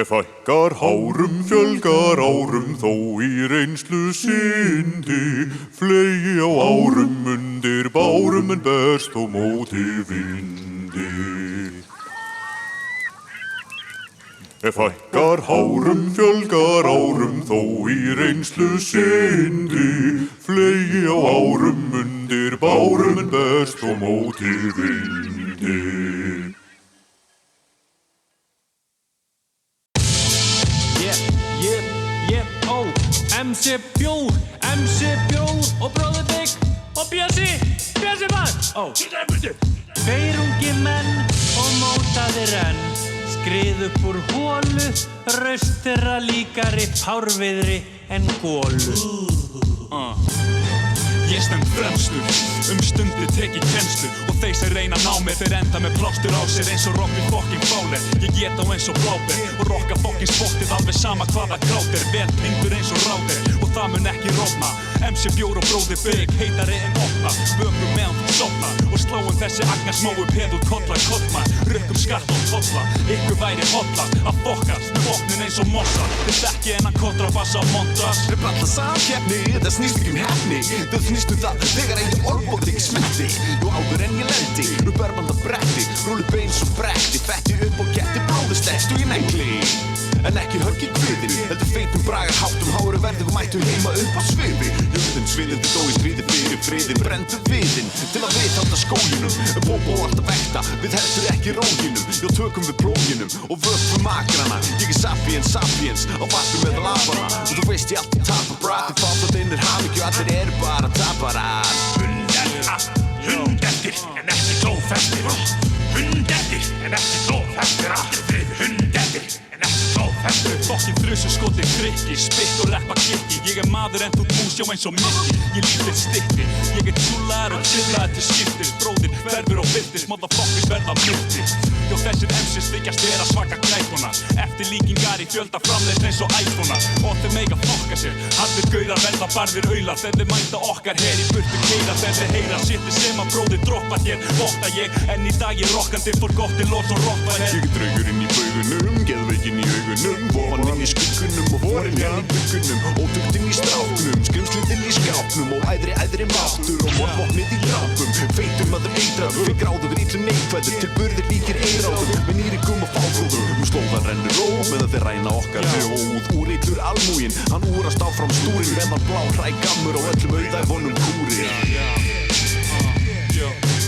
Fækkar hárum, fjölgar árum, þó í reynslu syndi. Flegi á árum undir bárum, en berst þó móti vindi. Fækkar hárum, fjölgar árum, þó í reynslu syndi. Flegi á árum undir bárum, en berst þó móti vindi. MC Bjór og Bróðir Big og Bjössi mann Tveir ungi menn og mótaðir enn skrið upp úr hólu raust þeirra líkari párviðri en gólu Ég stend fremstur, stundu tek ég kennslu og þeir sem reyna ná mér þeir enda með plástur á sér eins og Robin fucking Fowler. Ég get á eins og bláber og rocka fucking spottið alveg sama hvaða krát er vel tengdur eins og ráder og það mun ekki rótna. MC Bjór og Bróðir Big heitari en opna vökum meðan þú sofna og sláum þessi agnarsmáu peð út kolla rukkum skatt og tolla ykkur væri hollast að fokkast með vopnin eins og mossa þið þekki enn kontrabassa montas Við bralla samkeppni, það snýst ekki hefni það snýst það þegar eigin orðbóð ekki smetti og áður en ég lendi upp örmanda bretti rúli bein svo bretti fetti upp og getti blóðistest og ég negli en ekki högg í kviðin heldur feitum bragar háttum háru verðum og mættum heima upp á sviði jörðin sviðið þið dó í stríði fyrir friðin brendu viðin til að viðhalda skóginum bóbó alltaf vekta við heldur ekki róginum já tökum við plóginum og vöfum makrana ég sapiens á vatnum með labana og þú veist ég alltaf tapar brat þið fátt innir hamingju allir eru bara taparar Hundeftir en ekki klófestir Hundeftir en ekki klófestir Allir friður hundeftir en ekki klófestir Fokkin þrusu skoti frikki spitt og reppa kikki Ég maður en þú mús já eins og mikki Ég líf þitt stikki Ég tjúlaður og chillaður til skiptis Bróðir hverfur og virtis Motherfuckers verða myrtir Jó þessir MCs þykjast vera svaka grækona Eftir líkingar í fjölda framleiðst eins og iPhone Og þeir mega fokka sér Harðir gaurar verða barðir aular Þeir þið mænda okkar her í burtu keira Þeir þið heyra sitti sem að bróðir droppa hér Votta ég en í dag ég rokkandi forgotti lót og roppa hér Ég draugur inn í baugunum, geðveikinn í augunum Vofan inn í skuggunum og vorin henn í buggunum Ótugt inn í stráknum, skrimslið inn í skápnum Og æðri máttur og morvopnið í drápum Feitur maður eitraður, fyrir gráðugur illum neikvæður Til burðir líkir eiráður, með nýrikum og fáfróður Slóðan rennur ró meðan þeir ræna okkar hljóð Úrillur almúginn, hann úrast áfram stúrin Meðan blá hrægammur og öllum auðæfonum kúrir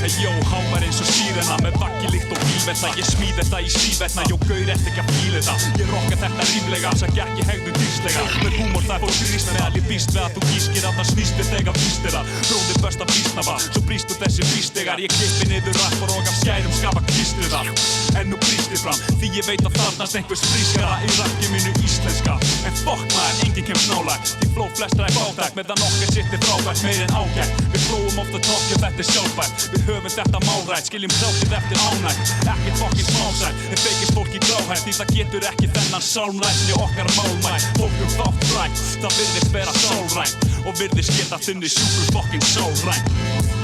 Hey yo, hávar eins og sírena með bakkilikt og bílvetta Ég smíð þetta í sívetna, jó gaur eftir ekki að fíla þetta Ég rokka þetta ríflega, sem gekk í hegðun dýrslega Með húmor það fór gríst meðal ég býst við að þú gískir að það snýst við þegar býst þér að Bróðir best að býstnafa, svo brístu þessi brístegar Ég klippi niður rappar og af skærum skafa klístrið það En nú brísti fram, því ég veit að þarnast einhvers frískara Í rakki mínu íslenska En fokk maður, enginn kemst nálægt Því fló flestra er fátækt, meðan okkar sitt er frábært Meir en ágætt, við flóum ofta tokk ef þetta er sjálfbært Við höfum þetta málrætt, skiljum krátið eftir ánægt Ekkert fokkin smásætt, en feikist fólk í gráhætt Því það getur ekki þennan sálmrætt Í okkar málmætt, fólkum þátt frætt Það virðist vera sálrænt Og virðist geta þunni sjúkur fokkin sálrænt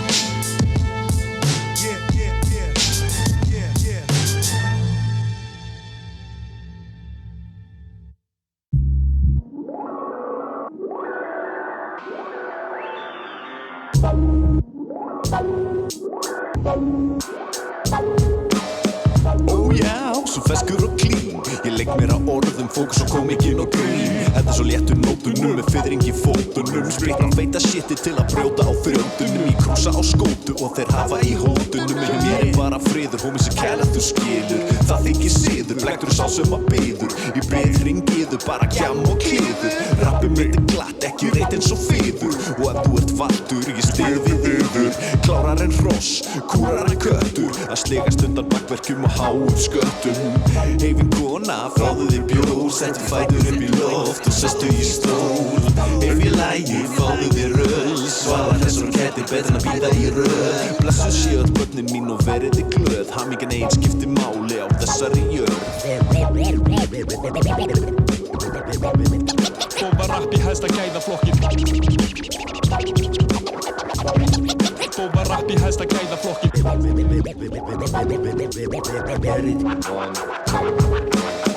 Ó já, svo feskur og klín Ég legg mér á orðum, fókus og komikinn og grín Þetta svo léttur nótunum með fiðring í fótunum Sprittan veita shiti til að brjóta á þrjóndunum Ég krúsa á skótu og þeir hafa í hótunum En mér er bara friður, homie sem kæla þú skilur Það þykir siður, blæktur sá sem að biður Ég byrð ringiðu, bara kjam og kliður Rappið mitt er glatt, ekki reyt eins og fiður Og ef þú ert valdur, ég styð við yfir Klárar en hross, kúrar en köttur Að slegast undan bakverkjum og háum sköttum Heifin kona, fáðu þér bjór Settu fætur upp í loft og sestu í stól Ef ég lægi, fáðu þér öll Svalar þessar og kettir, betur en að bíða í röð Blessu séu öll börnin mín og verið þið glöð Hamingjan ein skiptir máli á þessari jörð Bóba rapp í hæsta gæðaflokkin Bóba rapp í hæsta gæðaflokkin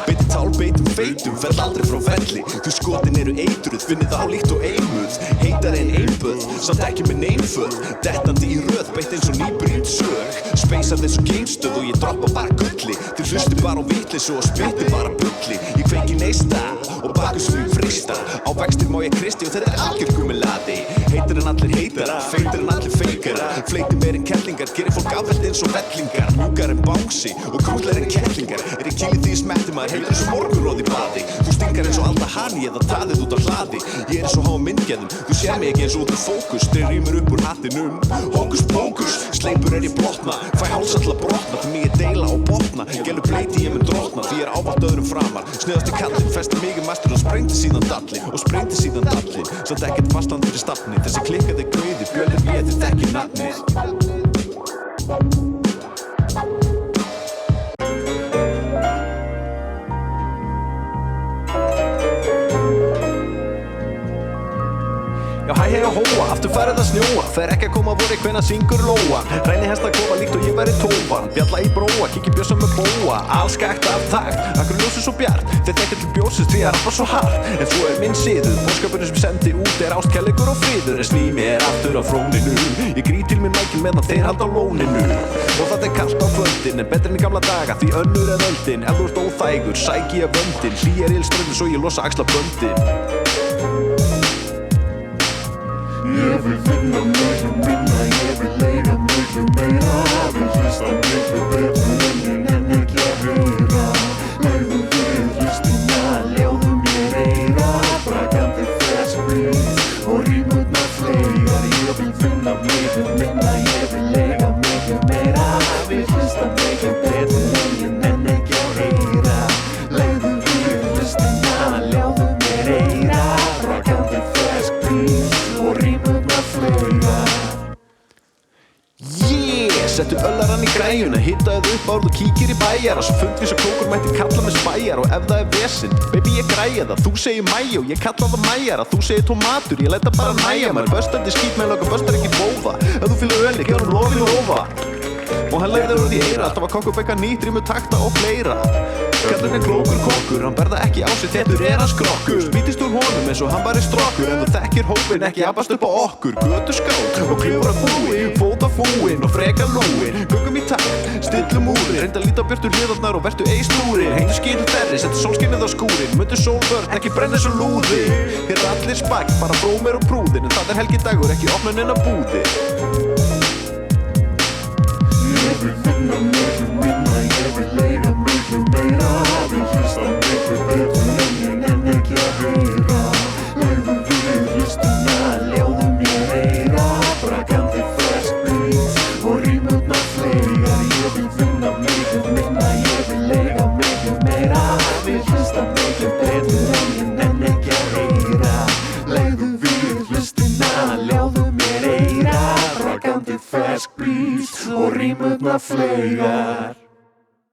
Beitir tálbeitum feitum, fell aldrei frá velli. Þú skotin eru eitruð, finnið á líkt og eimuð. Heitar en einböð, samt ekki með neinföð. Dettandi í röð, beitt eins og nýbrýnt sög. Speysað eins og geimstöð og ég droppa bara gulli. Þið hlusti bara á vitleysu og spytti bara bulli. Ég kveiki neista og bakus fyrir frista. Á vextir má ég kristi og þetta algjör gumilati. Heitar en allir heitara, feitar en allir feikara. Fleiti meir en kettlingar, gerir fólk afvelt eins og vellingar. Mjúkar en bangsi og krútlar en kettlingar. Ég kýli því ég smetti maður, heitur eins og morgunróð í baði. Þú stingar eins og Alda Hani eða taðið út á hlaði. Ég eins og háa myndgeðum, þú sér mig ekki eins og út úr fókus. Þeir rýmur upp úr hattinum, hókus pókus. Sleipur ég blotna, fæ hálsall að brotna. Því mig ég deila og botna, gælu bleiti ég mun drotna. Því ég ávallt öðrum framar, sniðast í kallinn. Festi mig í mastur og sprengti síðan dallinn. Og sprengti síðan dallinn, samt ekkert fastland fyrir stafni. Þessi klikkaði gauði, björður léði þekki nafnið. Já hæ hei og hóa, aftur farið að snjóa. Fer ekki að koma voru hvenær syngur lóan. Ræni hesta kofa líkt og ég væri tófan. Bjalla í bróa, kikki bjössa með bóa. Allskægt af takt, akkur ljósið svo bjart. Þeir þekkja til bjósins því að rappa svo hart. En svo er minn siður, boðskapurinn sem sendi út er ást, kærleikur og friður. En sný mér aftur á fróninu. Ég gríð til minn mækinn meðan þeir halda á lóninu. Og það er kalt á kvöldin, en betri en í gamla daga. Því önnur en öldin, ef þú ert óþægur, sæki ég vöndin. Hlýjar ilströndin svo ég losa axlaböndin. Ég vil vinna miklu minna, ég vil leika miklu meira. Vil hlusta miklu betur en ég nenni ekki að heyra. Legðu við hlustina, ljáðu mér eyra. Brakandi fersk beat og rímurnar fleygar. Ég vil vinna miklu minna, ég vil leika miklu meira. Vil hlusta miklu betur en ég nenni ekki að heyra. Legðu við hlustina, ljáðu mér eyra. Brakandi fersk beat og rímurnar fleygar. Settu öllarann í græjuna, hittaðu upp árð og kíkir í bæjara. Svo fundvís og klókur mætti kalla mig spæjar. Og ef það er vesinn, baby ég græja það. Þú segir mæjó, ég kalla það mæjara. Þú segir tómatur, ég læt það bara næja mér. Böstandi skít með lögum, böstar ekki bóða. Ef þú fylgur öli, gerum lofi lofa. Og hann leiðir úr því eira, alltaf að kokku bekka nýtt, rímu takta og fleira. Kallinn er klókur kokkur, hann berða ekki á sig, þettur er hans krokkur. Spýtist úr honum eins og hann bara er strokkur. En þú þekkir hópinn, ekki abast upp á okkur. Götu skátt og klifra fúin, fóta fúin og freka lúin. Göngum í takt, stillum úrin, reynda að líta á björtu hliðarnar og vertu ei slúrin. Hengdu skínu þerri, settu sólskinnið á skúrin. Mundu sólvörn, ekki brenni svo lúði. Hér er allir spækt, bara brómir og prúðin. En það er helgidagur, ekki opnun inn á búði. Ég vil vinna miklu minna, ég vil leika miklu meira. Vil hlusta miklu betur en ég nenni ekki að heyra. Legðu við hlustina, ljáðu mér eyra. Brakandi fersk beat og rímurnar fleygar. Ég vil vinna miklu minna, ég vil leika miklu meira. Vil hlusta miklu betur en ég nenni ekki að heyra. Legðu við hlustina, ljáðu mér eyra. Brakandi fersk beat og rímurnar fleygar.